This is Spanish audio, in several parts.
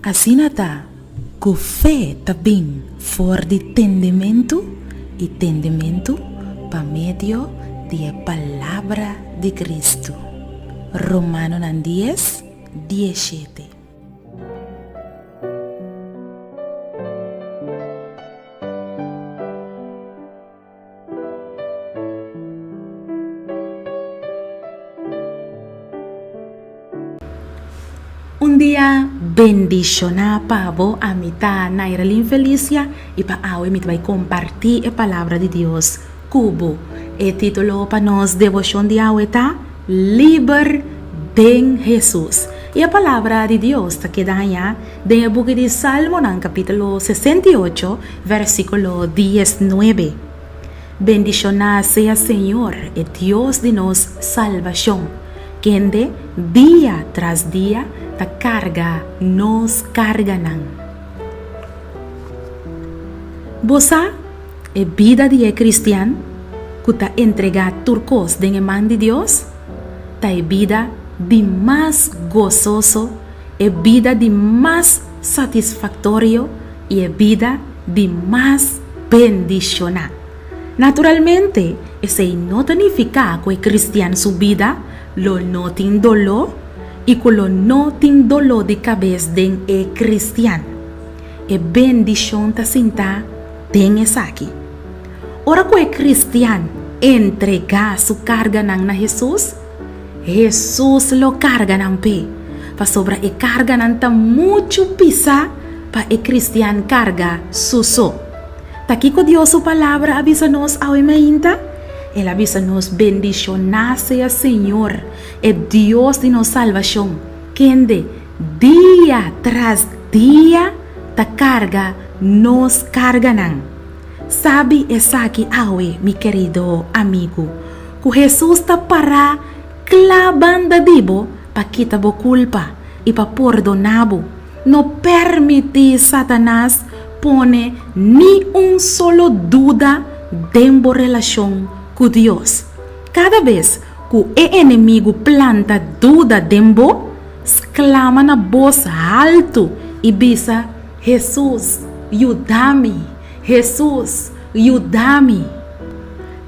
Assim nata, com fé também for de entendimento e entendimento por meio da palavra de Cristo. Romanos 10, 17. Un día bendicionar pavo a mitad Nairalin Felicia y pa hoy me voy a compartir la palabra de Dios. Cubo, el título para nos devoción de hoy está Liber den Jesús. Y la palabra de Dios está quedando en el libro de Salmo, en capítulo 68, versículo 19. Bendicionar sea Señor, el Dios de nos salvación, quien de día tras día ta carga nos carganan. Bosa é vida de cristiano que ta entrega turcos de man de Dios, ta é vida de más gozoso, é vida de más satisfactorio y é vida de más bendicionar. Naturalmente, eso no significa que el cristiano su vida lo no tiene dolor y que lo no tiene dolor de cabeza de el cristiano. E bendición ta sinta den es aquí. Ora que el cristiano entrega su carga na Jesús, Jesús lo carga nan pe. Pa sobra e carga nan ta mucho pisa pa el cristiano carga su so. Aquí con Dios su palabra avisa-nos hoy mainta. Él avisa-nos bendicionar sea Señor, el Dios de nuestra salvación, quien de día tras día ta carga nos carganan. Sabe es aquí hoy, mi querido amigo, que Jesús ta para clavando dibo pa quitar bo culpa y pa perdonabo. No permite Satanás pone ni un solo duda dentro relación con Dios. Cada vez que el enemigo planta duda dentro, exclama na voz alto y dice: Jesús, ayúdame, Jesús, ayúdame.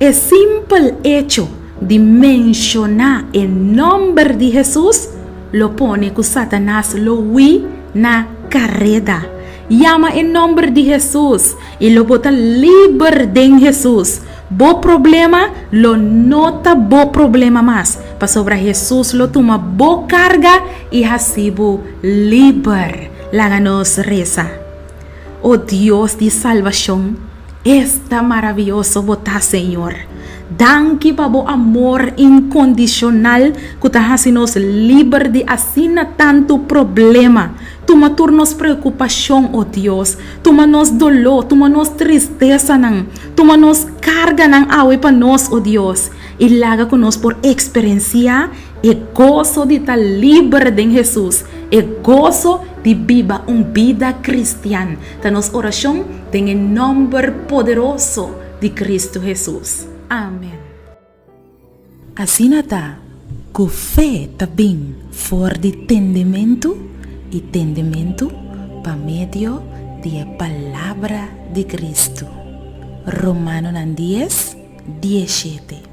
El simple hecho de mencionar el nombre de Jesús lo pone que Satanás lo huye na carrera. Llama el nombre de Jesús y lo bota libre de Jesús. Bo problema lo nota bo problema más. Pa sobre Jesús lo toma bo carga y así bo libre. Láganos reza. Oh Dios de salvación, está maravilloso botar Señor. Danke pa bo amor incondicional que ta hacinos libre de asina tanto problema. Toma turnos preocupación, oh Dios. Toma nos dolor, toma nos tristeza, toma nos carga awe pa nos, oh Dios. Y laga con nos por experiencia el gozo de estar libre de Jesús. El gozo de viva una vida cristiana. Ta nos oración en el nombre poderoso de Cristo Jesús. Amén. Así nata, con fe también for de entendimiento y entendimiento por medio de la palabra de Cristo. Romanos 10, 17.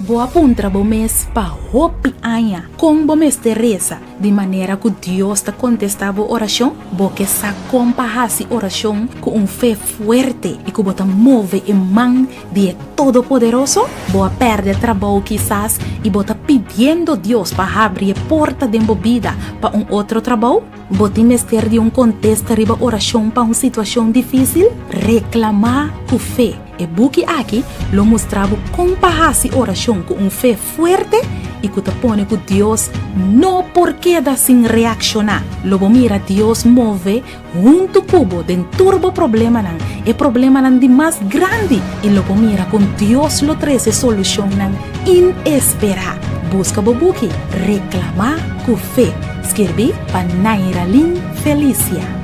Boa puntra bo mes pa hopi anya com bo mes Teresa de maneira que Dios te contestava oração bo que sa compahasi oração com fé fuerte e que bota move em mão de Todo-Poderoso bo a perde trabalho quizás e bota pedindo Deus para abrir a porta de vida para outro trabalho bo te mester de contexto riba oração para uma situação difícil reclamar com fé. E buki aqui lo mostrava compahasi oração com fé fuerte e que te pone que Deus não por queda sem reaccionar. Logo mira Deus move junto cubo den turbo problema nan e problema nan de mais grande e logo mira com Deus lo treze solução nan inesperada. Busca bobuki reclamar com fé. Escrevi para Nairalin Felicia.